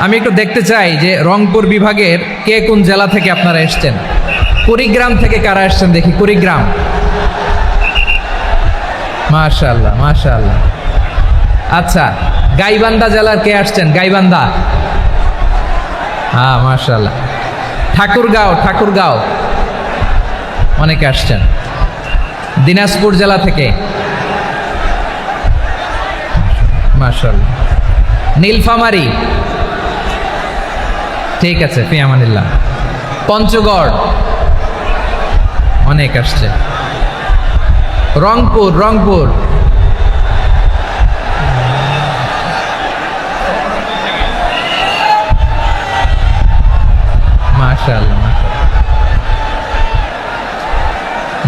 আমি একটু দেখতে চাই যে রংপুর বিভাগের কে কোন জেলা থেকে আপনারা এসছেন। কুড়িগ্রাম থেকে কারা এসছেন দেখি, কুড়িগ্রাম। মাশাআল্লাহ মাশাআল্লাহ। আচ্ছা, গাইবান্ধা জেলার কে আসছেন? গাইবান্ধা, হ্যাঁ মাশাআল্লাহ। ঠাকুরগাঁও, ঠাকুরগাঁও অনেকে আসছেন। দিনাজপুর জেলা থেকে মাশাআল্লাহ। নীলফামারী, ঠিক আছে, ফি আমানিল্লাহ। পঞ্চগড় অনেক আসছে। রংপুর, রংপুর মাশাআল্লাহ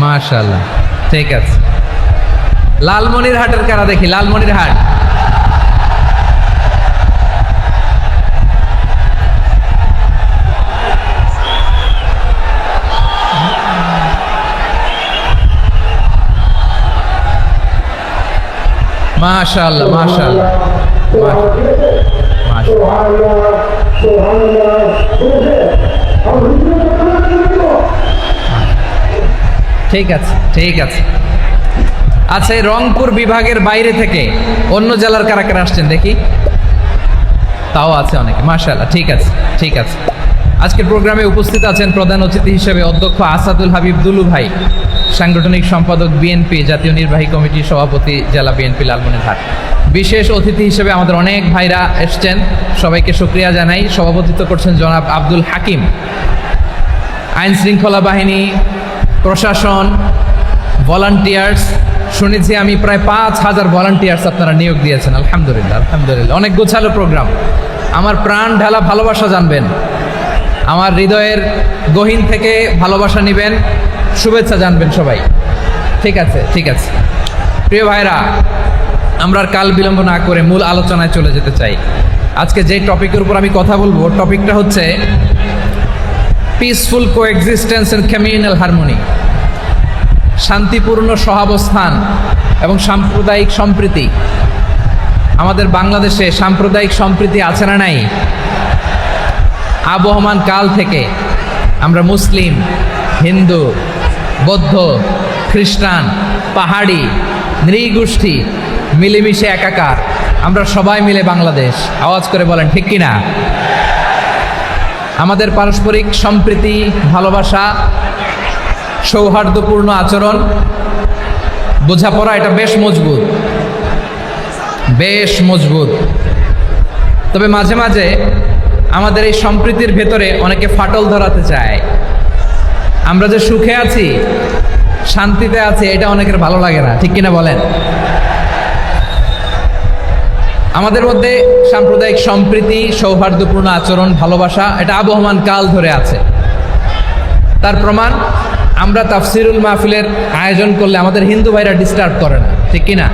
মাশাআল্লাহ, ঠিক আছে। লালমনিরহাটের কারা দেখি, লালমনিরহাট। মাশাআল্লাহ মাশাআল্লাহ ঠিক আছে ঠিক আছে। আচ্ছা, এই রংপুর বিভাগের বাইরে থেকে অন্য জেলার কারা কারা আসছেন দেখি, তাও আছে অনেকে। মাশাআল্লাহ, ঠিক আছে ঠিক আছে। আজকের প্রোগ্রামে উপস্থিত আছেন প্রধান অতিথি হিসেবে অধ্যক্ষ আসাদুল হাবিব দুলু ভাই, সাংগঠনিক সম্পাদক বিএনপি, জাতীয় নির্বাহী কমিটির সভাপতি, জেলা বিএনপি লালমনিরহাট। বিশেষ অতিথি হিসেবে আমাদের অনেক ভাইরা এসছেন, সবাইকে শুকরিয়া জানাই। সভাপতিত্ব করছেন জনাব আব্দুল হাকিম। আইন শৃঙ্খলা বাহিনী, প্রশাসন, ভলান্টিয়ার্স, শুনেছি আমি প্রায় 5,000 ভলান্টিয়ার্স আপনারা নিয়োগ দিয়েছেন। আলহামদুলিল্লাহ আলহামদুলিল্লাহ, অনেক গোছালো প্রোগ্রাম। আমার প্রাণ ঢালা ভালোবাসা জানবেন, আমার হৃদয়ের গহীন থেকে ভালোবাসা নেবেন, শুভেচ্ছা জানবেন সবাই। ঠিক আছে ঠিক আছে। প্রিয় ভাইরা, আমরা আর কাল বিলম্ব না করে মূল আলোচনায় চলে যেতে চাই। আজকে যে টপিকের উপর আমি কথা বলবো, টপিকটা হচ্ছে peaceful coexistence and communal harmony, শান্তিপূর্ণ সহাবস্থান এবং সাম্প্রদায়িক সম্প্রীতি। আমাদের বাংলাদেশে সাম্প্রদায়িক সম্প্রীতি আছে না নাই? আবহমান কাল থেকে আমরা মুসলিম, হিন্দু, বৌদ্ধ, খ্রিস্টান, পাহাড়ি, নৃগোষ্ঠী মিলেমিশে একাকার, আমরা সবাই মিলে বাংলাদেশ। আওয়াজ করে বলেন ঠিক কিনা? আমাদের পারস্পরিক সম্প্রীতি, ভালোবাসা, সৌহার্দ্যপূর্ণ আচরণ, বোঝাপড়া, এটা বেশ মজবুত, বেশ মজবুত। তবে মাঝে মাঝে আমাদের এই সম্প্রীতির ভেতরে অনেকে ফাটল ধরাতে চায়। আমরা যে সুখে আছি, শান্তিতে আছি, এটা অনেকের ভালো লাগে না, ঠিক কিনা বলেন? আমাদের মধ্যে সাম্প্রদায়িক সম্প্রীতি, সৌহার্দ্যপূর্ণ আচরণ, ভালোবাসা, এটা আবহমান কাল ধরে আছে। তার প্রমাণ, আমরা তাফসিরুল মাহফিলের আয়োজন করলে আমাদের হিন্দু ভাইরা ডিস্টার্ব করে না, ঠিক কিনা?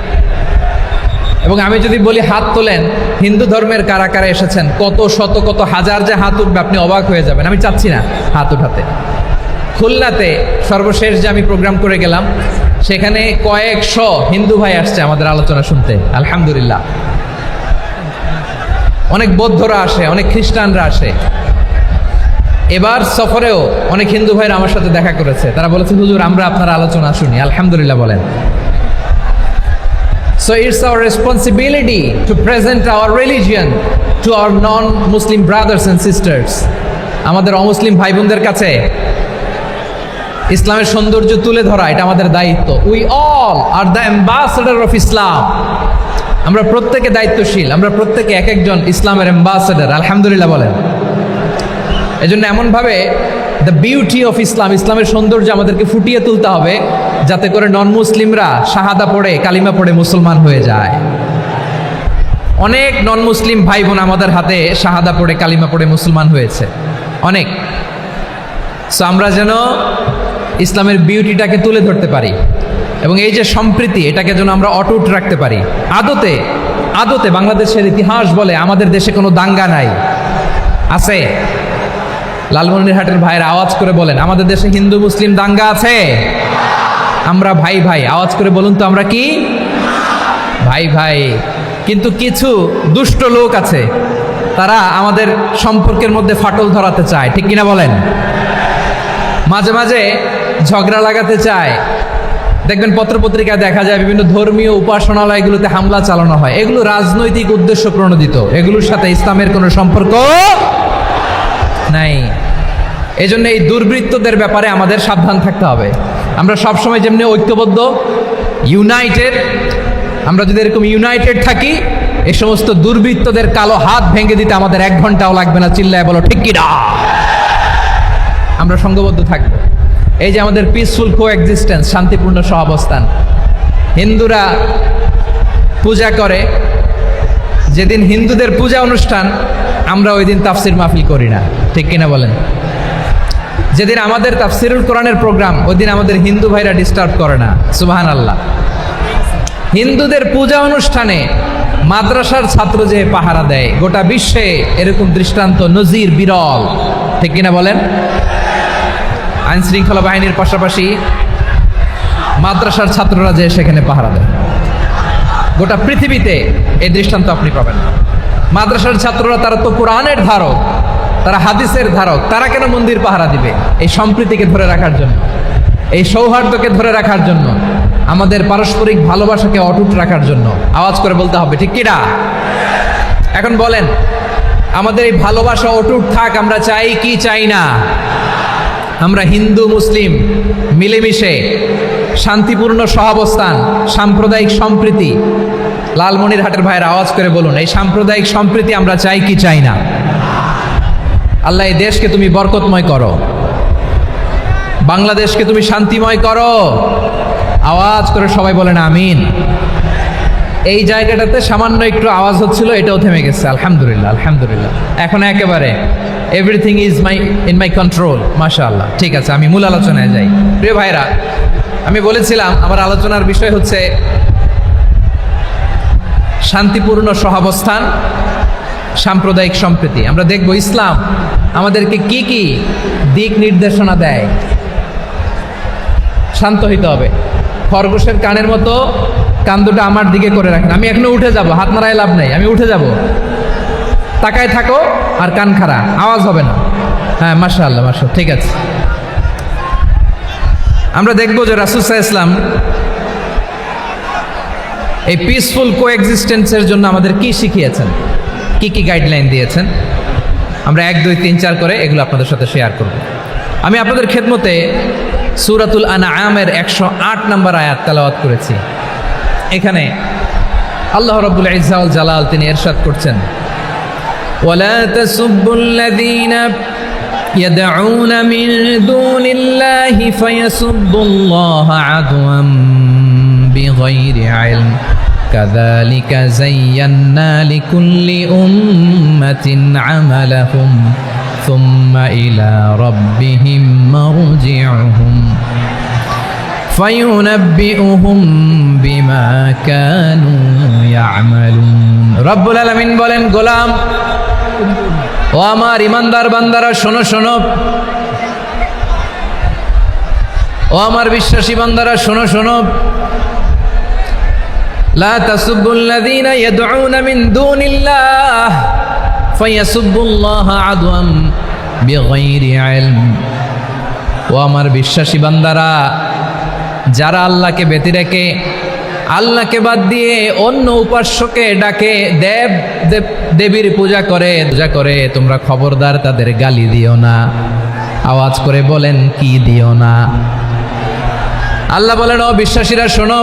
এবং আমি যদি বলি হাত তোলেন, হিন্দু ধর্মের কারা কারা এসেছেন, কত শত কত হাজার যে হাত উঠবে, আপনি অবাক হয়ে যাবেন। আমি চাচ্ছি না হাত উঠাতে। খুলনাতে সর্বশেষ যে আমি প্রোগ্রাম করে গেলাম, সেখানে কয়েকশো হিন্দু ভাই আসছে আমাদের আলোচনা শুনতে। আলহামদুলিল্লাহ। অনেক বৌদ্ধরা আসে, অনেক খ্রিস্টানরা আসে। এবার সফরেও অনেক হিন্দু ভাইরা আমার সাথে দেখা করেছে। তারা বলেছে, হুজুর আমরা আপনার আলোচনা শুনি। আলহামদুলিল্লাহ বলেন। So it's our responsibility to present our religion to our non-Muslim brothers and sisters. আমাদের অমুসলিম ভাই বোনদের কাছে ইসলামের সৌন্দর্য তুলে ধরা, এটা আমাদের দায়িত্ব। We all are the ambassador of Islam. আমরা প্রত্যেকে দায়িত্বশীল, আমরা প্রত্যেকে এক একজন ইসলামের অ্যাম্বাসেডর। আলহামদুলিল্লাহ বলেন। এজন্য এমনভাবে দ্য বিউটি অফ ইসলাম, ইসলামের সৌন্দর্য আমাদেরকে ফুটিয়ে তুলতে হবে, যাতে করে নন মুসলিমরা শাহাদা পড়ে, কালিমা পড়ে মুসলমান হয়ে যায়। অনেক নন মুসলিম ভাই বোন আমাদের হাতে শাহাদা পড়ে, কালিমা পড়ে মুসলমান হয়েছে, অনেক। সো আমরা যেন ইসলামের বিউটিটাকে তুলে ধরতে পারি এবং এই যে সম্প্রীতি, এটাকে যেন আমরা অটুট রাখতে পারি। আদতে আদতে বাংলাদেশের ইতিহাস বলে আমাদের দেশে কোনো দাঙ্গা নাই, আছে? লালমনিরহাটের ভাইয়ের আওয়াজ করে বলেন, আমাদের দেশে হিন্দু মুসলিম দাঙ্গা আছে? আমরা ভাই ভাই, আওয়াজ করে বলুন তো, আমরা কি ভাই ভাই? কিন্তু কিছু দুষ্ট লোক আছে তারা আমাদের সম্পর্কের মধ্যে ফাটল ধরাতে চায়, ঠিক কিনা বলেন? মাঝে মাঝে ঝগড়া লাগাতে চায়। দেখবেন পত্রপত্রিকায় দেখা যায় বিভিন্ন ধর্মীয় উপাসনালয়গুলোতে হামলা চালানো হয়। এগুলো রাজনৈতিক উদ্দেশ্য প্রণোদিত, এগুলোর সাথে ইসলামের কোনো সম্পর্ক নাই। এই জন্য এই দুর্বৃত্তদের ব্যাপারে আমাদের সাবধান থাকতে হবে। আমরা সবসময় যেমনি ঐক্যবদ্ধ, ইউনাইটেড, আমরা যদি এরকম ইউনাইটেড থাকি, এই সমস্ত দুর্বৃত্তদের কালো হাত ভেঙে দিতে আমাদের 1 ঘন্টাও লাগবে না। চিল্লায় বলো ঠিক কিনা? আমরা সংঘবদ্ধ থাকবো। এই যে আমাদের পিসফুল কোএক্সিস্টেন্স, শান্তিপূর্ণ সহাবস্থান। হিন্দুরা পূজা করে, যেদিন হিন্দুদের পূজা অনুষ্ঠান আমরা ওই দিন তাফসির মাহফিল করি না, ঠিক কিনা বলেন? যেদিন আমাদের তাফসিরুল কোরআনের প্রোগ্রাম, ওই দিন আমাদের হিন্দু ভাইরা ডিস্টার্ব করে না। সুবহানাল্লাহ। হিন্দুদের পূজা অনুষ্ঠানে মাদ্রাসার ছাত্র যে পাহারা দেয়, গোটা বিশ্বে এরকম দৃষ্টান্ত নজির বিরল, ঠিক কিনা বলেন? আইন শৃঙ্খলা বাহিনীর পাশাপাশি মাদ্রাসার ছাত্ররা যে সেখানে পাহারা দেয়, গোটা পৃথিবীতে এই দৃষ্টান্ত আপনি পাবেন না। মাদ্রাসার ছাত্ররা, তারা তো কোরআনের ধারক, তারা হাদিসের ধারক, তারা কেন মন্দির পাহারা দিবে? এই সম্প্রীতিকে ধরে রাখার জন্য, এই সৌহার্দ্যকে ধরে রাখার জন্য, আমাদের পারস্পরিক ভালোবাসাকে অটুট রাখার জন্য। আওয়াজ করে বলতে হবে, ঠিক কিনা? এখন বলেন, আমাদের এই ভালোবাসা অটুট থাক, আমরা চাই কি চাই না? আমরা হিন্দু মুসলিম মিলেমিশে শান্তিপূর্ণ সহাবস্থান, সাম্প্রদায়িক সম্প্রীতি। লালমনিরহাটের ভাইয়ের আওয়াজ করে বলুন, এই সাম্প্রদায়িক সম্প্রীতি আমরা চাই কি চাই না? আল্লাহ এই দেশকে তুমি বরকতময় করো, বাংলাদেশকে তুমি শান্তিময় করো। আওয়াজ করে সবাই বলেন আমিন। এই জায়গাটাতে সামান্য একটু আওয়াজ হচ্ছিল, এটাও থেমে গেছে। আলহামদুলিল্লাহ, আলহামদুলিল্লাহ। এখন একেবারে everything is in my control. মাশাআল্লাহ। ঠিক আছে, আমি মূল আলোচনায় যাই। প্রিয় ভাইরা, আমি বলেছিলাম আমার আলোচনার বিষয় হচ্ছে শান্তিপূর্ণ সহাবস্থান, সাম্প্রদায়িক সম্প্রীতি। আমরা দেখব ইসলাম আমাদেরকে কি কি দিক নির্দেশনা দেয়। শান্ত হইতে হবে। খরগোশের কানের মতো কান দুটো আমার দিকে করে রাখেন। আমি এখনো উঠে যাব, হাত নাড়ায় লাভ নেই, আমি উঠে যাব। তাকায় থাকো আর কান খাড়া, আওয়াজ হবে না। হ্যাঁ, মাশাআল্লাহ, মাশাআল্লাহ, ঠিক আছে। আমরা দেখব যে রাসূল সাল্লাল্লাহু আলাইহি ওয়াসাল্লাম এই পিসফুল কোএক্সিস্টেন্সের জন্য আমাদের কি শিখিয়েছেন, কি কি গাইডলাইন দিয়েছেন। আমরা 1, 2, 3, 4 করে এগুলো আপনাদের সাথে শেয়ার করব। আমি আপনাদের খেদমতে সূরাতুল আনআমের 108 নম্বর আয়াত তেলাওয়াত করেছি। এখানে আল্লাহ রাব্বুল ইজ্জা ওয়াল জালাল তিনি ইরশাদ করছেন, ওয়ালা তাসুব্বুল্লাযীনা ইয়াদউনা মিন দুনিল্লাহি ফায়াসুব্বুল্লাহা আদওয়াম বিগাইরি ইলম কাযালিকা যায়্যান্না লিকুল্লি উম্মাতিন আমালাহুম সুম্মা ইলা রাব্বিহিম মারজিউহুম ফায়ুনাব্বিউহুম বিমা কানু ইয়ামালুন। রব্বুল আলামিন বলেন, গোলাম ও আমার ইমানদার বান্দারা, শোনো শোনো। ও আমার বিশ্বাসী বান্দারা, শোনো শোনো। লা তাসুব্বুল্লাযীনা ইয়াদউনা মিন দুনিল্লাহ ফায়াসুব্বুল্লাহা আদওয়াম বিগাইরি ইলম। ও আমার বিশ্বাসী বান্দারা, যারা আল্লাহকে ব্যতি রেখে, আল্লাহকে বাদ দিয়ে অন্য উপাস্যকে ডাকে, দেবীর পূজা করে, তোমরা খবরদার তাদের গালি দিও না। আওয়াজ করে বলেন, কি দিও না? আল্লাহ বলেন, ও বিশ্বাসীরা শোনো,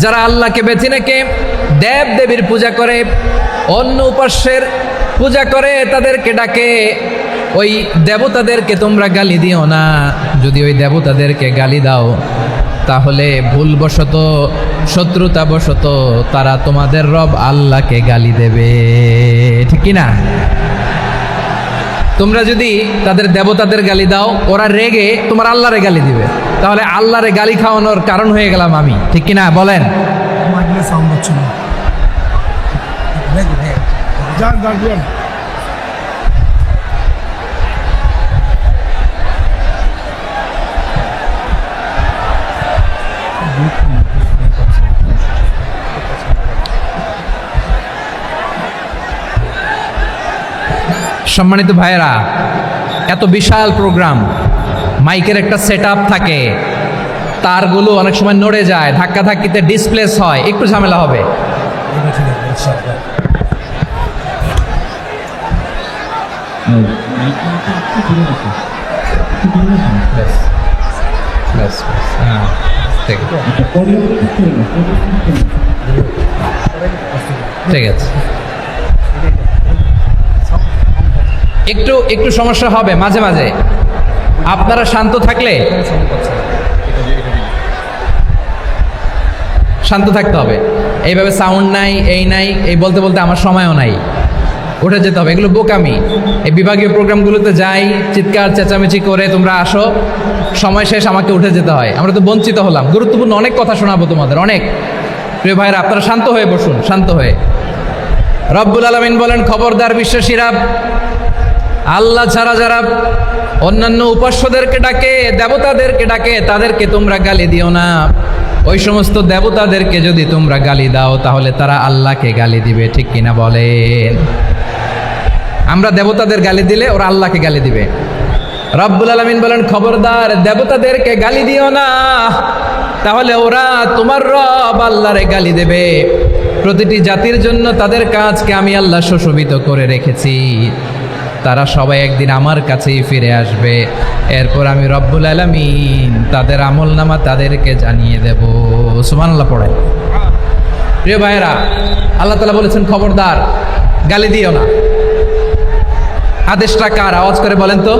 যারা আল্লাহকে বেছে রেখে দেবীর পূজা করে, অন্য উপাস্যের পূজা করে, তাদেরকে ডাকে, ওই দেবতাদেরকে তোমরা গালি দিও না। যদি ওই দেবতাদেরকে গালি দাও, তাহলে ভুলবশত, শত্রুতাবশত তারা তোমাদের রব আল্লাহকে গালি দেবে, ঠিক কি না? তোমরা যদি তাদের দেবতাদের গালি দাও, ওরা রেগে তোমার আল্লাহরে গালি দিবে, তাহলে আল্লাহরে গালি খাওয়ানোর কারণ হয়ে গেলাম আমি, ঠিক কি না? বলেন। সম্মানিত ভাইয়েরা, এত বিশাল প্রোগ্রাম, মাইকের একটা সেট আপ থাকে, তারগুলো অনেক সময় নড়ে যায়, ধাক্কা ধাক্কিতে ডিসপ্লেস হয়, একটু ঝামেলা হবে। ঠিক আছে, একটু একটু সমস্যা হবে মাঝে মাঝে, আপনারা শান্ত থাকলে, শান্ত থাকতে হবে। এইভাবে সাউন্ড নাই, এই নাই, এই বলতে বলতে আমার সময়ও নাই, উঠে যেতে হবে, এগুলো বোকামি। এই বিভাগীয় প্রোগ্রামগুলোতে যাই, চিৎকার চেঁচামেচি করে তোমরা আসো, সময় শেষ, আমাকে উঠে যেতে হয়, আমরা তো বঞ্চিত হলাম। গুরুত্বপূর্ণ অনেক কথা শোনাবো তোমাদের, অনেক। প্রিয় ভাইরা, আপনারা শান্ত হয়ে বসুন, শান্ত হয়ে। রব্বুল আলামিন বলেন, খবরদার বিশ্বাসীরা, আল্লাহ ছাড়া যারা অন্যান্য উপাস্যদেরকে ডাকে, দেবতাদেরকে ডাকে, তাদেরকে তোমরা গালি দিও না। ওই সমস্ত দেবতাদেরকে যদি তোমরা গালি দাও, তাহলে তারা আল্লাহকে গালি দিবে, ঠিক কিনা বলেন? আমরা দেবতাদের গালি দিলে ওরা আল্লাহকে গালি দিবে। রব্বুল আলামিন বলেন, খবরদার দেবতাদেরকে গালি দিও না, তাহলে ওরা তোমার রব আল্লাহরে গালি দেবে। প্রতিটি জাতির জন্য তাদের কাজকে আমি আল্লাহ সুশোভিত করে রেখেছি, তারা সবাই একদিন আমার কাছেই ফিরে আসবে। এরপর আমি রব্বুল আলামিন তাদের আমলনামা তাদেরকে জানিয়ে দেব। সুবহানাল্লাহ পড়ে। প্রিয় ভাইয়েরা, আল্লাহ তাআলা বলেছেন, খবরদার গালি দিও না। আদেশটা কার? আওয়াজ করে বলেন তো।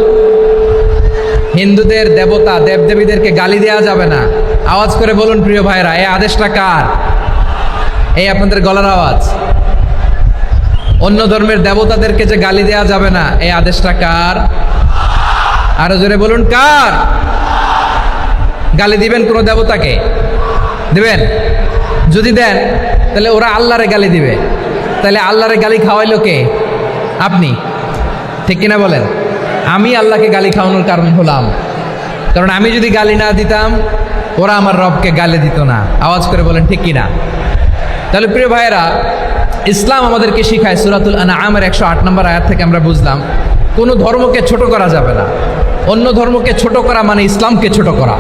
হিন্দুদের দেবতা দেবদেবীদেরকে গালি দেওয়া যাবে না, আওয়াজ করে বলুন প্রিয় ভাইয়েরা, এই আদেশটা কার? এই আপনাদের গলার আওয়াজ। অন্য ধর্মের দেবতাদেরকে যে গালি দেওয়া যাবে না, এই আদেশটা কার? আরো জোরে বলুন, কার? গালি দিবেন কোন দেবতাকে? দিবেন? যদি দেন তাহলে ওরা আল্লাহরে গালি দিবে, তাহলে আল্লাহরে গালি খাওয়াইলো কে? আপনি, ঠিক কিনা বলেন? আমি আল্লাহকে গালি খাওয়ানোর কারণ হলাম, কারণ আমি যদি গালি না দিতাম ওরা আমার রবকে গালি দিত না। আওয়াজ করে বলেন ঠিক কিনা? তাহলে প্রিয় ভাইয়েরা, ইসলাম আমাদেরকে শিখায়, সূরাতুল আনআমের 108 নম্বর আয়াত থেকে আমরা বুঝলাম, কোনো ধর্মকে ছোট করা যাবে না। অন্য ধর্মকে ছোট করা মানে ইসলামকে ছোট করা।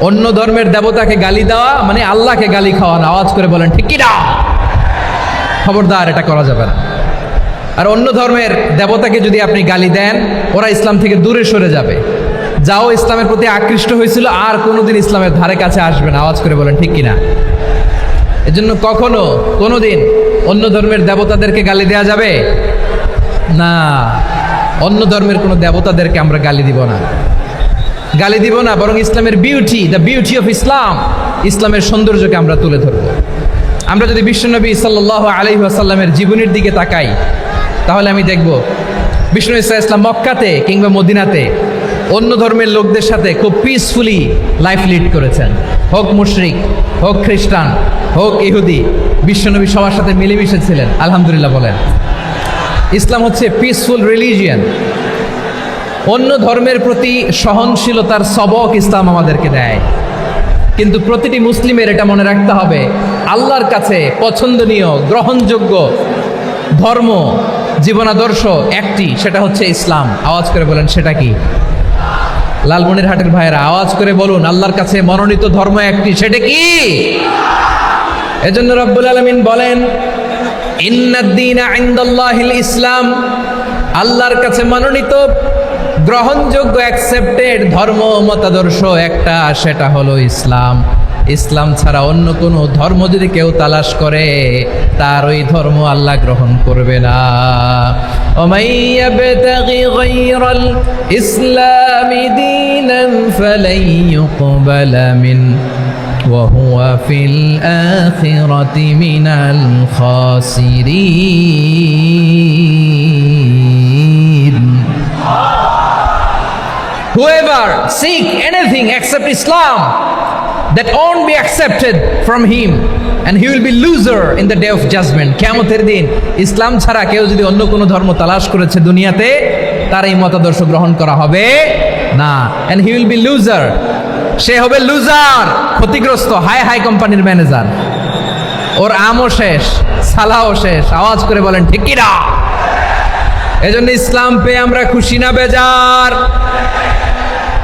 অন্য ধর্মের দেবতাকে গালি দেওয়া মানে আল্লাহকে গালি খাওয়ানো। আওয়াজ করে বলেন ঠিক কিনা? খবরদার, এটা করা যাবে না। আর অন্য ধর্মের দেবতাকে যদি আপনি গালি দেন, ওরা ইসলাম থেকে দূরে সরে যাবে। যাও ইসলামের প্রতি আকৃষ্ট হয়েছিল, আর কোনোদিন ইসলামের ধারে কাছে আসবে না। আওয়াজ করে বলেন ঠিক কিনা? এজন্য কখনো কোনোদিন অন্য ধর্মের দেবতাদেরকে গালি দেওয়া যাবে না। অন্য ধর্মের কোনো দেবতাদেরকে আমরা গালি দিব না, গালি দিব না, বরং ইসলামের beauty, the beauty of Islam, ইসলামের সৌন্দর্যকে আমরা তুলে ধরব। আমরা যদি বিশ্বনবী সাল্লাল্লাহু আলাইহি ওয়াসাল্লামের জীবনের দিকে তাকাই, তাহলে আমি দেখব বিষ্ণু ইসলাম মক্কাতে কিংবা মদিনাতে অন্য ধর্মের লোকদের সাথে খুব পিসফুলি লাইফ লিড করেছেন। হোক মুশরিক, হোক খ্রিস্টান, হোক ইহুদি, বিশ্বনবী সবার সাথে মিলেমিশে ছিলেন। আলহামদুলিল্লাহ বলেন। ইসলাম হচ্ছে পিসফুল রিলিজিয়ান। অন্য ধর্মের প্রতি সহনশীলতার সবক ইসলাম আমাদেরকে দেয়। কিন্তু প্রতিটি মুসলিমের এটা মনে রাখতে হবে, আল্লাহর কাছে পছন্দনীয় গ্রহণযোগ্য ধর্ম, জীবনাদর্শ একটি, সেটা হচ্ছে ইসলাম। আওয়াজ করে বলেন সেটা কি? লালমনিরহাটের ভাইয়েরা আওয়াজ করে বলুন, আল্লাহর কাছে মনোনীত ধর্ম একটি, সেটা কি? এজন্য রব্বুল আলামিন বলেন, ইন্নাদ-দীনা ইনদাল্লাহিল ইসলাম, আল্লাহর কাছে মনোনীত গ্রহণযোগ্য অ্যাকসেপ্টেড ধর্ম মতাদর্শ একটা, সেটা হলো ইসলাম। ইসলাম ছাড়া অন্য কোনো ধর্ম যদি কেউ তালাশ করে, তার ওই ধর্ম আল্লাহ গ্রহণ করবে না। ওমাই ইয়াবতাগি গায়রাল ইসলামি দীনান ফালাই ইউকবালা মিন ওয়া হুয়া ফিল আখিরাতি মিনাল খাসিরিন। Whoever seek anything except Islam, that won't be accepted from him, and he will be loser in the day of judgment. কিয়ামতের দিন ইসলাম ছাড়া কেউ যদি অন্য কোনো ধর্ম তালাশ করেছে দুনিয়াতে, তার এই মতাদর্শ গ্রহণ করা হবে না, and he will be loser, সে হবে লুজার, ক্ষতিগ্রস্ত, হাই হাই কোম্পানির ম্যানেজার। ওর আমও শেষ, সালাও শেষ। আওয়াজ করে বলেন ঠিক কি না? এজন্য ইসলাম পেয়ে আমরা খুশি না বেজার?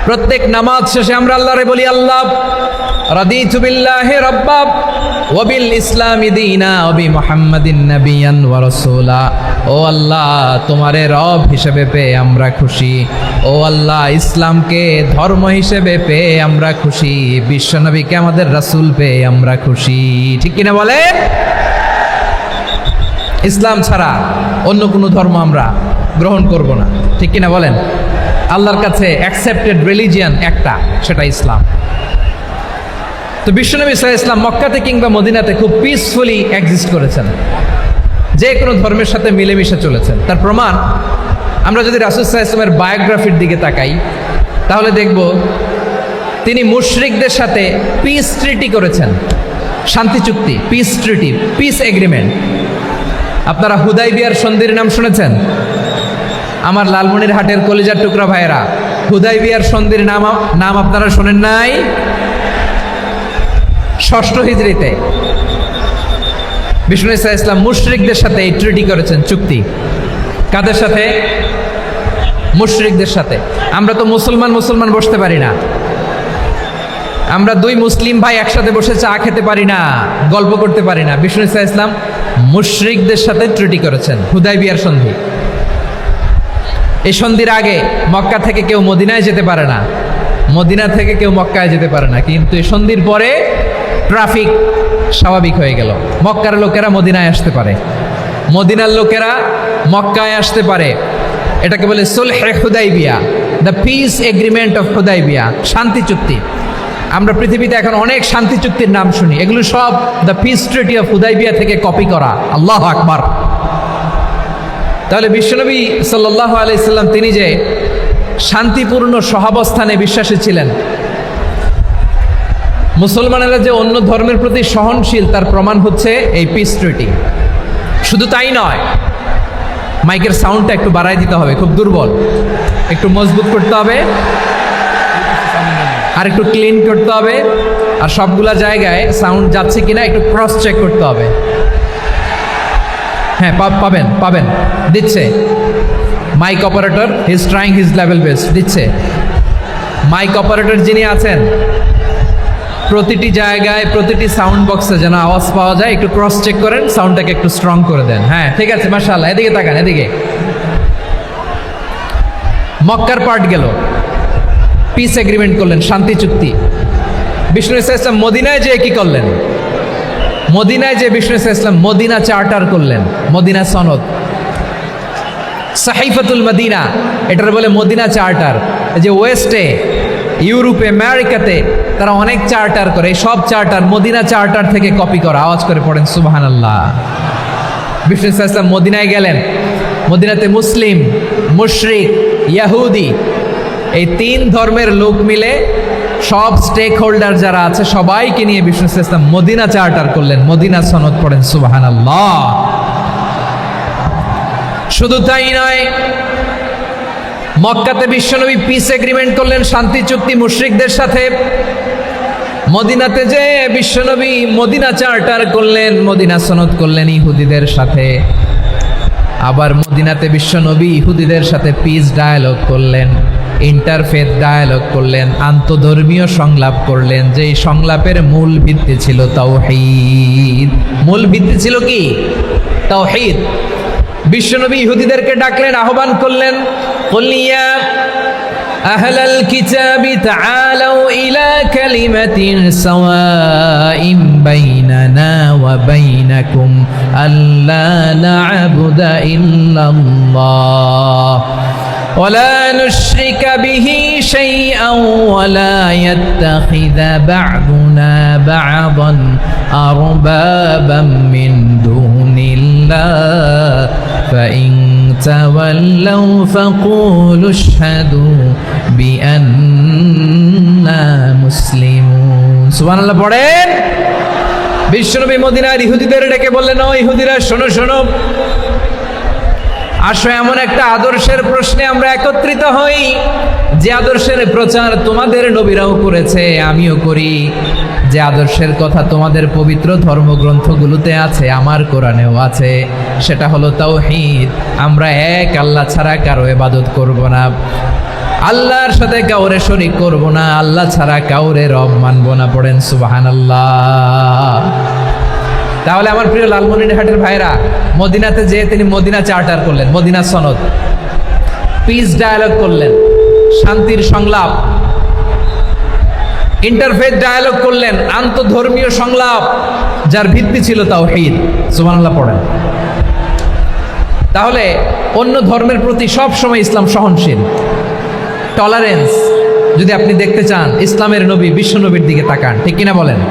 প্রত্যেক নামাজ শেষে আমরা আল্লাহরে বলি, আল্লাহ রাদিতু বিল্লাহি রাব্বা ওয়া বিল ইসলামি দীনা ওয়া বি মুহাম্মাদিন নাবিয়ান ওয়া রাসূলা। ও আল্লাহ, তোমারে রব হিসেবে পেয়ে আমরা খুশি। ও আল্লাহ, ইসলামকে ধর্ম হিসেবে পেয়ে আমরা খুশি। বিশ্বনবীকে আমাদের রাসূল পেয়ে আমরা খুশি। ঠিক কিনা বলে? ইসলাম ছাড়া অন্য কোনো ধর্ম আমরা গ্রহণ করব না। ঠিক কিনা বলেন? আল্লাহর কাছে অ্যাকসেপ্টেড রিলিজিয়ান একটা, সেটা ইসলাম। তো বিশ্বনবী সাল্লাল্লাহু আলাইহি ওয়াসাল্লাম মক্কাতে কিংবা মদিনাতে খুব পিসফুলি এক্সিস্ট করেছেন, যে কোনো ধর্মের সাথে মিলেমিশে চলেছেন। তার প্রমাণ আমরা যদি রাসূল সাল্লাল্লাহু আলাইহি ওয়াসাল্লামের বায়োগ্রাফির দিকে তাকাই, তাহলে দেখব তিনি মুশরিকদের সাথে পিস ট্রিটি করেছেন, শান্তি চুক্তি, পিস ট্রিটি, পিস এগ্রিমেন্ট। আপনারা হুদাইবিয়ার সন্ধির নাম শুনেছেন? আমার লালমনিরহাটের কলিজার টুকরা ভাইয়েরা, হুদাইবিয়ার সন্ধির নাম আপনারা শোনেন নাই? ষষ্ঠ হিজরিতে বিষ্ণু ঈসা ইসলাম মুশরিকদের সাথে এই ট্রিটি করেছেন, চুক্তি। কাদের সাথে? মুশরিকদের সাথে। আমরা তো মুসলমান বসতে পারি না। আমরা দুই মুসলিম ভাই একসাথে বসে চা খেতে পারি না, গল্প করতে পারি না। বিষ্ণু ঈসা ইসলাম মুশরিকদের সাথে ট্রিটি করেছেন, হুদাইবিয়ার সন্ধি। এই সন্ধির আগে মক্কা থেকে কেউ মদিনায় যেতে পারে না, মদিনা থেকে কেউ মক্কায় যেতে পারে না। কিন্তু এই সন্ধির পরে ট্রাফিক স্বাভাবিক হয়ে গেল। মক্কার লোকেরা মদিনায় আসতে পারে, মদিনার লোকেরা মক্কায় আসতে পারে। এটাকে বলে সুলহে হুদাইবিয়া, the peace agreement of Hudaibiya, শান্তি চুক্তি। আমরা পৃথিবীতে এখন অনেক শান্তি চুক্তির নাম শুনি, এগুলো সব the piece treaty of Hudaibiya থেকে কপি করা। আল্লাহু আকবার। তাহলে বিশ্বনবী সাল্লাল্লাহু আলাইহি সাল্লাম তিনি যে শান্তিপূর্ণ সহাবস্থানে বিশ্বাসী ছিলেন, মুসলমানেরা যে অন্য ধর্মের প্রতি সহনশীল, তার প্রমাণ হচ্ছে এই পিস ট্রিটি। শুধু তাই নয়, মাইকের সাউন্ডটা একটু বাড়াই দিতে হবে, খুব দুর্বল, একটু মজবুত করতে হবে, আর একটু ক্লিন করতে হবে, আর সবগুলা জায়গায় সাউন্ড যাচ্ছে কিনা একটু ক্রস চেক করতে হবে। হ্যাঁ, পাবেন, দিচ্ছে mike operator, he is trying his level best, দিচ্ছে। মাইক অপারেটর যিনি আছেন, প্রতিটি জায়গায় প্রতিটি সাউন্ড বক্সে যেন আওয়াজ পাওয়া যায়, একটু ক্রস চেক করেন, সাউন্ডটাকে একটু স্ট্রং করে দেন। হ্যাঁ, ঠিক আছে, মাশাআল্লাহ। এদিকে তাকান, এদিকে। মক্কার পার্ট গেল, পিস এগ্রিমেন্ট করলেন, শান্তি চুক্তি। বিষ্ণু ঈসা ইসলাম মদিনায় যেয়ে কি করলেন? মদিনায় যে বিষ্ণু ঈসা ইসলাম মদিনা চার্টার করলেন, মদিনা সনদ, সাহিফাতুল মদিনা, এটার বলে মদিনা চার্টার। যে ওয়েস্টে, ইউরোপে, আমেরিকাতে তারা অনেক চার্টার করে, এই সব চার্টার মদিনা চার্টার থেকে কপি করা। আওয়াজ করে পড়েন সুবহানাল্লাহ। বিষ্ণু ঈসা ইসলাম মদিনায় গেলেন, মদিনাতে মুসলিম, মুশরিক, ইয়াহুদি, এই তিন ধর্মের লোক মিলে সব স্টেক হোল্ডার যারা আছে সবাইকে নিয়ে বিষ্ণু ঈসা ইসলাম মদিনা চার্টার করলেন, মদিনা সনদ। পড়েন সুবহানাল্লাহ। শুধু তাই নয়, মক্কাতে বিশ্বনবী পিস এগ্রিমেন্ট করলেন, শান্তি চুক্তি মুশরিকদের সাথে। মদিনাতে যে বিশ্বনবী মদিনা চার্টার করলেন, মদিনা সনদ করলেন ইহুদিদের সাথে। আবার মদিনাতে বিশ্বনবী ইহুদিদের সাথে পিস ডায়ালগ করলেন, ইন্টারফেথ ডায়ালগ করলেন, আন্তধর্মীয় সংলাপ করলেন। যে সংলাপের মূল ভিত্তি ছিল তাওহীদ। মূল ভিত্তি ছিল কি? তাওহীদ। বিশ্বনবী ইহুদিদেরকে ডাকলেন, আহ্বান করলেন, কুল ইয়া আহলাল কিতাবি তাআলাউ ইলা কালিমাতিন সাওয়াইন বাইনানা ওয়া বাইনাকুম আল্লা না'বুদা ইল্লাল্লাহ ولا نشرك به شيئا ولا يتخذ بعضنا بعضا أربابا من دون الله فإن تولوا فقولوا اشهدوا بأننا مسلمون سبحان الله পড়েন। বিশ্বনবী মদিনার ইহুদিদের ডেকে বললেন, ও ইহুদিরা, শোনো শোনো, আসো এমন একটা আদর্শের প্রশ্নে আমরা একত্রিত হই যে আদর্শের প্রচার তোমাদের নবীরাও করেছে, আমিও করি। যে আদর্শের কথা তোমাদের পবিত্র ধর্মগ্রন্থগুলোতে আছে, আমার কোরআনেও আছে, সেটা হলো তাওহীদ। আমরা এক আল্লাহ ছাড়া কারো ইবাদত করব না, আল্লাহর সাথে কাউরে শরীক করব না, আল্লাহ ছাড়া কাউরে রব মানব না। পড়েন সুবহানাল্লাহ। তাহলে আমার প্রিয় লালমনিরহাটের ভাইরা, মদিনাতে যেয়ে তিনি মদিনা চার্টার করলেন, মদিনা সনদ, পিস ডায়ালগ করলেন, শান্তির সংলাপ, ইন্টারফেথ ডায়ালগ করলেন, আন্তধর্মীয় সংলাপ যার ভিত্তি ছিল তাওহীদ। সুবহানাল্লাহ পড়েন। তাহলে অন্য ধর্মের প্রতি সব সময় ইসলাম সহনশীল, টলারেন্স। যদি আপনি দেখতে চান ইসলামের নবী, বিশ্ব নবীর দিকে তাকান, ঠিক কিনা বলেন?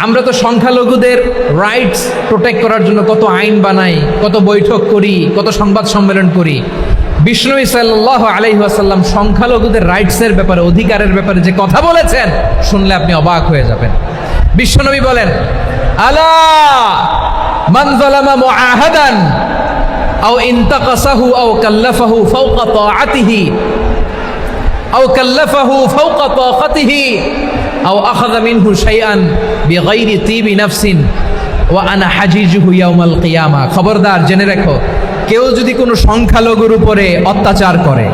আমরা তো সংখ্যালঘুদের রাইটস প্রোটেক্ট করার জন্য কত আইন বানাই, কত বৈঠক করি, কত সংবাদ সম্মেলন করি। বিষ্ণু সাল্লাল্লাহু আলাইহি ওয়াসাল্লাম সংখ্যালঘুদের রাইটসের ব্যাপারে, অধিকারের ব্যাপারে যে কথা বলেছেন, শুনলে আপনি অবাক হয়ে যাবেন। বিশ্বনবী বলেন, আলা মান যালামা মুআহাদান আও ইনতাকাসাহু আও কাল্লাফাহু ফাওকা তাআতিহি আও কাল্লাফাহু ফাওকা তাকাতিহি আও আখাযা মিনহু শাইআন বিগাইরি তিবি নাফসিন ওয়া আনা হাজিজুহু ইয়াউমাল কিয়ামা। খবরদার, জেনে রাখো, কেউ যদি কোনো সংখ্যালঘুর উপরে অত্যাচার করে,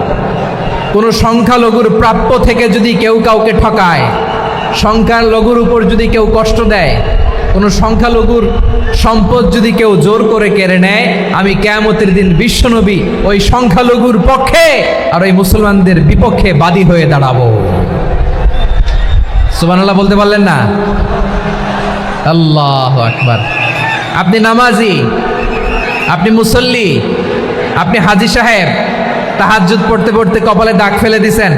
কোনো সংখ্যালঘুর প্রাপ্য থেকে যদি কেউ কাউকে ঠকায়, সংখ্যালঘুর উপর যদি কেউ কষ্ট দেয়, কোনো সংখ্যালঘুর সম্পদ যদি কেউ জোর করে কেড়ে নেয়, আমি কিয়ামতের দিন বিশ্বনবী ওই সংখ্যালঘুর পক্ষে আর ওই মুসলমানদের বিপক্ষে বাদী হয়ে দাঁড়াবো। সুবহানাল্লাহ বলতে পারলেন না? আল্লাহু আকবার। আপনি নামাজি, আপনি মুসল্লি, আপনি হাজী সাহেব, তাহাজ্জুদ পড়তে পড়তে কপালে দাগ ফেলে দিছেন,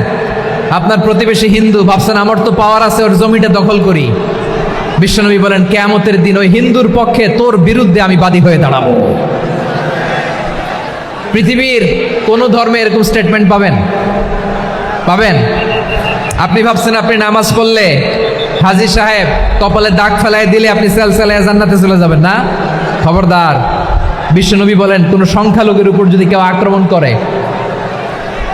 আপনার প্রতিবেশী হিন্দু, ভাবছেন আমার তো পাওয়ার আছে, ওর জমিটা দখল করি। বিশ্বনবী বলেন, কিয়ামতের দিন ওই হিন্দুর পক্ষে তোর বিরুদ্ধে আমি বাদী হয়ে দাঁড়াবো। পৃথিবীর কোন ধর্মে এরকম স্টেটমেন্ট পাবেন? পাবেন? আপনি ভাবছেন আপনি নামাজ পড়লে হাজী সাহেব কপালে দাগ ফেলায় দিলে আপনি সেলসেলায় জান্নাতে চলে যাবেন না? খবরদার। বিশ্বনবী বলেন, কোন সংখ্যালঘুর উপর যদি কেউ আক্রমণ করে,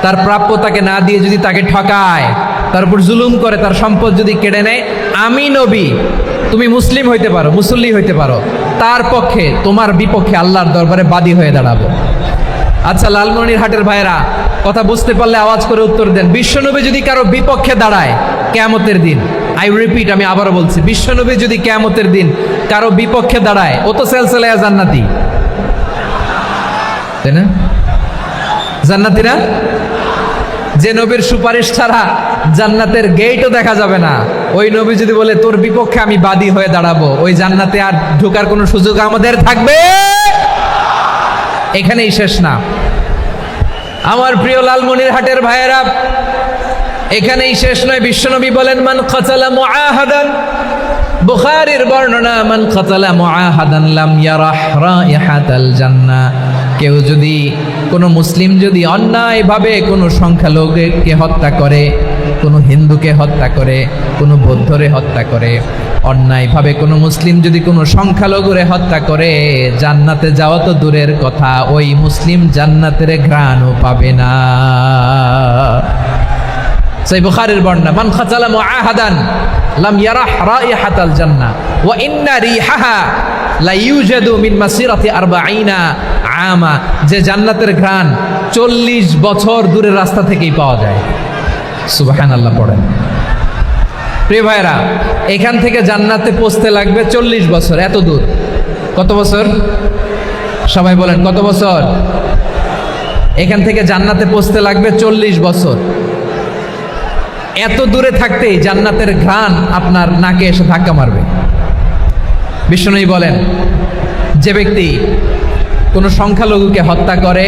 তার প্রাপ্য তাকে না দিয়ে যদি তাকে ঠকায়, তার উপর জুলুম করে, তার সম্পদ যদি কেড়ে নেয়, আমি নবী, তুমি মুসলিম হইতে পারো, মুসল্লি হইতে পারো, তার পক্ষে, তোমার বিপক্ষে আল্লাহর দরবারে বাদী হয়ে দাঁড়াবো। আচ্ছা লালমনিরহাটের ভাইরা, কথা বুঝতে পারলে আওয়াজ করে উত্তর দেন। বিশ্বনবী যদি কারো বিপক্ষে দাঁড়ায় কিয়ামতের দিন, আই রিপিট, আমি আবারও বলছি, বিশ্বনবী যদি কিয়ামতের দিন কারো বিপক্ষে দাঁড়ায়, ও তো সেলসেলায়া জান্নাতি, তাই না? জান্নাতি না? যে নবীর সুপারিশ ছাড়া জান্নাতের গেটও দেখা যাবে না, ওই নবী যদি বলে তোর বিপক্ষে আমি বাদী হয়ে দাঁড়াবো, ওই জান্নাতে আর ঢোকার কোনো সুযোগ আমাদের থাকবে? এখানেই শেষ না আমার প্রিয় লালমনিরহাটের ভাইয়েরা, এখানেই শেষ নয়। বিশ্বনবী বলেন, মান কাতালা মুআহাদান, বুখারীর বর্ণনা, মান কাতালা মুআহাদান লাম ইয়ারাহ রাইহাতাল জান্নাহ। কেউ যদি, কোনো মুসলিম যদি অন্যায়ভাবে কোনো সংখ্যালঘুকে হত্যা করে, কোনো হিন্দুকে হত্যা করে, কোনো বৌদ্ধরে হত্যা করে, অন্যায়ভাবে কোনো মুসলিম যদি কোনো সংখ্যালঘুরে হত্যা করে, জান্নাতে যাওয়া তো দূরের কথা, ওই মুসলিম জান্নাতের ঘ্রাণও পাবে না। সেই বুখারীর বর্ণনা, মান কাতালা মুআহাদান লাম ইয়ারাহ রাইহাতাল জান্নাহ ওয়া ইন্না রিহাহা লা ইউজাদু মিন মাসিরাতি 40 আমা। যে জান্নাতের ঘ্রাণ 40 বছর দূরের রাস্তা থেকেই পাওয়া যায়। সুবহানাল্লাহ পড়েন। প্রিয় ভাইরা, এখান থেকে জান্নাতে পৌঁছতে লাগবে 40 বছর। এত দূর, কত বছর? সবাই বলেন, কত বছর? এখান থেকে জান্নাতে পৌঁছতে লাগবে 40 বছর। এত দূরে থাকতেই জান্নাতের ঘ্রাণ আপনার নাকে এসে ধাক্কা মারবে। বিষ্ণুই বলেন, যে ব্যক্তি কোনো সংখ্যালঘুকে হত্যা করে,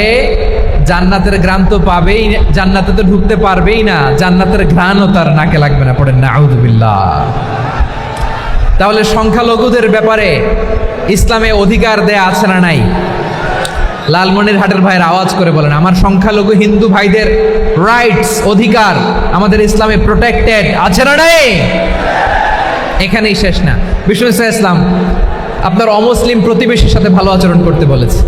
জান্নাতের ঘ্রাণ তো পাবেই, জান্নাতে তো ঢুকতে পারবেই না, জান্নাতের ঘ্রাণও তার নাকে লাগবে না। পড়েন না আউযুবিল্লাহ। তাহলে সংখ্যালঘুদের ব্যাপারে ইসলামে অধিকার দেয়া আছে না নাই? লালমনিরহাটের ভাইয়ের আওয়াজ করে বলেন, আমার সংখ্যালঘু হিন্দু ভাইদের রাইটস, অধিকার আমাদের ইসলামে প্রোটেক্টেড আছে না নাই? এখানেই শেষ না। বিষ্ণু ইসলাম আপনার অমুসলিম প্রতিবেশীর সাথে ভালো আচরণ করতে বলেছে।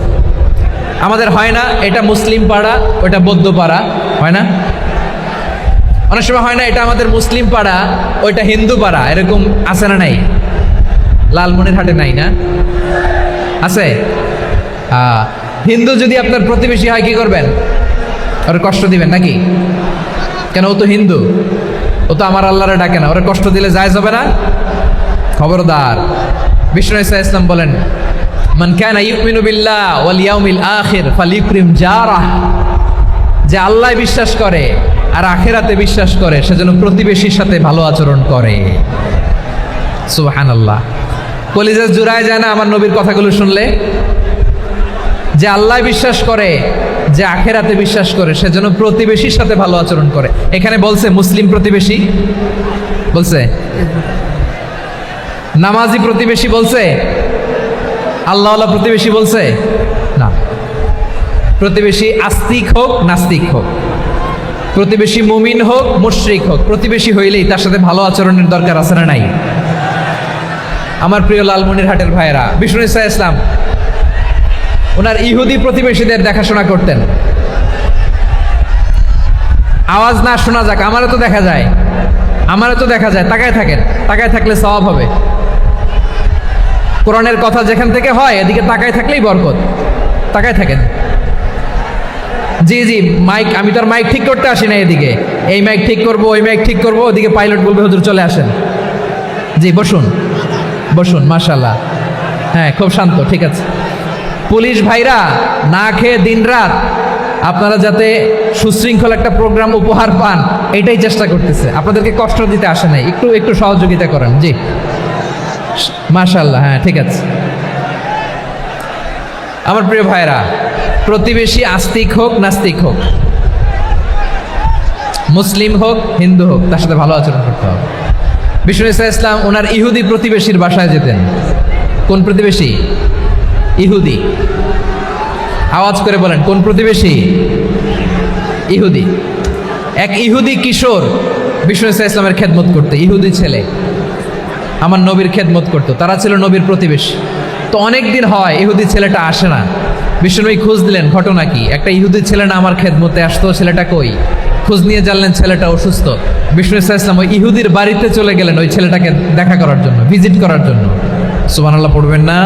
আমাদের হয় না এটা মুসলিম পাড়া ওটা বৌদ্ধ পাড়া, হয় না? অনেক সময় হয় না এটা আমাদের মুসলিম পাড়া ওইটা হিন্দু পাড়া, এরকম আছে না নাই? লালমনিরহাটে নাই না? আছে? হিন্দু যদি আপনার প্রতিবেশী হয় কি করবেন? ওর কষ্ট দিবেন নাকি? কেন, ও তো হিন্দু, ও তো আমার আল্লাহরে ডাকে না, ওরা কষ্ট দিলে জায়েজ হবে না? খবরদার। বিষ্ণু ঈসা ইসলাম বলেন, মান কানা ইউমিনু বিল্লাহ ওয়াল ইয়াউমিল আখির ফালিউকরিম জারাহ, যে আল্লাহ বিশ্বাস করে আর আখিরাতে বিশ্বাস করে সে যেন প্রতিবেশীর সাথে ভালো আচরণ করে। সুবহানাল্লাহ। কলিজা জুড়ায় যায় না আমার নবীর কথাগুলো শুনলে? যে আল্লাহ বিশ্বাস করে, যে আখিরাতে বিশ্বাস করে সে যেন প্রতিবেশীর সাথে ভালো আচরণ করে। এখানে বলছে মুসলিম প্রতিবেশী বলছে, নামাজি প্রতিবেশী বলছে, আল্লাহওয়ালা প্রতিবেশী বলছে না। প্রতিবেশী আস্তিক হোক নাস্তিক হোক, প্রতিবেশী মুমিন হোক মুশরিক হোক, প্রতিবেশী হইলেই তার সাথে ভালো আচরণের দরকার আছে না নাই? আমার প্রিয় লালমনিরহাটের ভাইয়েরা, বিষ্ণু ঈসা ইসলাম ওনার ইহুদি প্রতিবেশীদের দেখাশোনা করতেন। আওয়াজ না শোনা যাক, আমারও তো দেখা যায়, আমারও তো দেখা যায়। তাকায় থাকেন, তাকায় থাকলে সওয়াব হবে। কোরআনের কথা যেখান থেকে হয় এদিকে তাকায় থাকলেই বরকত। তাকায় থাকেন। জি জি, মাইক, আমি তো আর মাইক ঠিক করতে আসি না এদিকে, এই মাইক ঠিক করব ওই মাইক ঠিক করব, ওদিকে পাইলট বলবে হুজুর চলে আসেন। জি বসুন বসুন, মাশাআল্লাহ। হ্যাঁ খুব শান্ত, ঠিক আছে। পুলিশ ভাইরা না খেয়ে দিনরাত আপনারা যাতে সুশৃঙ্খল একটা প্রোগ্রাম উপহার পান এটাই চেষ্টা করতেছে, আপনাদেরকে কষ্ট দিতে আসে নাই, একটু একটু সহযোগিতা করেন। জি মাশাআল্লাহ, হ্যাঁ ঠিক আছে। আমার প্রিয় ভাইরা, প্রতিবেশী আস্তিক হোক নাস্তিক হোক, মুসলিম হোক হিন্দু হোক, তার সাথে ভালো আচরণ করতে হবে। বিষ্ণু ঈসা ইসলাম ওনার ইহুদি প্রতিবেশীর বাসায় যেতেন। কোন প্রতিবেশী? ইহুদি। আওয়াজ করে বলেন, কোন প্রতিবেশী? ইহুদি। এক ইহুদি কিশোর বিষ্ণু ঈসা ইসলামের খেদমত করতে, ইহুদি ছেলে আমার নবীর খেদমত করতো, তারা ছিল নবীর প্রতিবেশী। তো অনেক দিন হয় ইহুদি ছেলেটা আসে না। বিষ্ণুনবী খোঁজ দিলেন, ঘটনা কি? একটা ইহুদি ছেলে না আমার খেদমতে আসতো, ছেলেটা কই? খোঁজ নিয়ে জানলেন ছেলেটা অসুস্থ। বিষ্ণু ঈসা ইসলাম ওই ইহুদির বাড়িতে চলে গেলেন ওই ছেলেটাকে দেখা করার জন্য, ভিজিট করার জন্য। সুবহানাল্লাহ পড়বেন না?